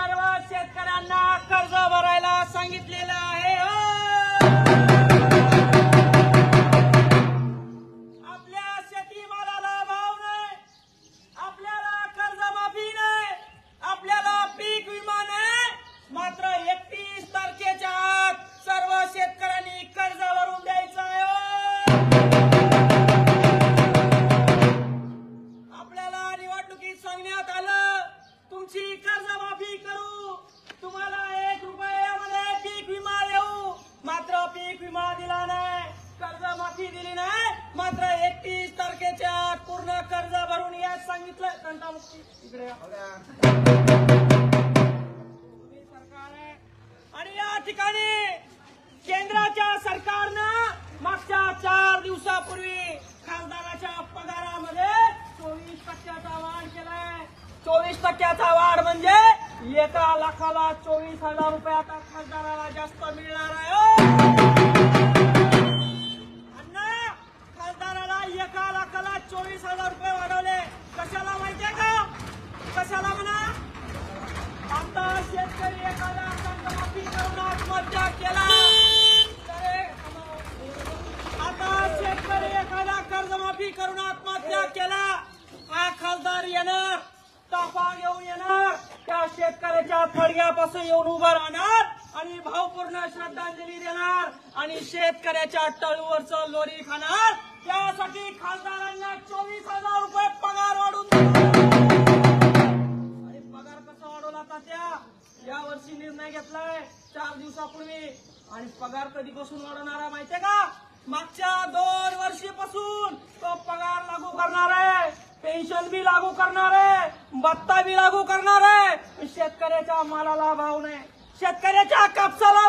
सर्व शेतकऱ्यांना कर्ज भरायला सांगितलेलं आहे। आपल्या शेतीमालाला भाव नाही, आपल्याला कर्जमाफी नाही, आपल्याला पीक विमा नाही, मात्र 31 तारखेच्या आत सर्व शेतकऱ्यांनी कर्ज भरून द्यायचं आहे। आपल्याला निवडणुकीत सांगण्यात आलं तुमची कर्जमाफी करू, तुम्हाला 1 रुपयामध्ये पीक विमा देऊ, मात्र पीक विमा दिला नाही, कर्जमाफी दिली नाही, मात्र 31 तारखेच्या आत पूर्ण कर्ज भरून याच सांगितलं। कंटामुक्ती इकडे सरकार आहे आणि या ठिकाणी केंद्राच्या सरकारनं मागच्या 4 दिवसापूर्वी खासदाराच्या पगारामध्ये 24% वाढ केलाय। 24% वाढ म्हणजे 1 लाखाला 24,000 रुपये आता खासदाराला जास्त मिळणार आहे। अण्णा, खासदाराला 1 लाखाला 24,000 रुपये वाढवले, कशाला माहितीये का? कशाला म्हणा? आता शेतकरी एखादा कर्जमाफी करून आत्महत्या केला, आता शेतकरी एखादा कर्जमाफी करून आत्महत्या केला, हा खासदार येणार, ताफा घेऊन येणार, त्या शेतकऱ्याच्या थडग्यापासून येऊन उभं राहणार आणि भावपूर्ण श्रद्धांजली देणार आणि शेतकऱ्याच्या टळूवरचं लोरी खाणार। त्यासाठी खासदारांना 24,000 रुपये पगार वाढून आणि पगार कसा वाढवला तात्या? या वर्षी निर्णय घेतलाय 4 दिवसापूर्वी आणि पगार कधीपासून वाढवणार आहे माहितीये का? मागच्या 2 वर्षीपासून तो पगार लागू करणार आहे, पेन्शन बी लागू करणार आहे, भत्ता बी लागू करणार आहे। शेतकऱ्याच्या मालाला भाव नाही, शेतकऱ्याच्या कापसाला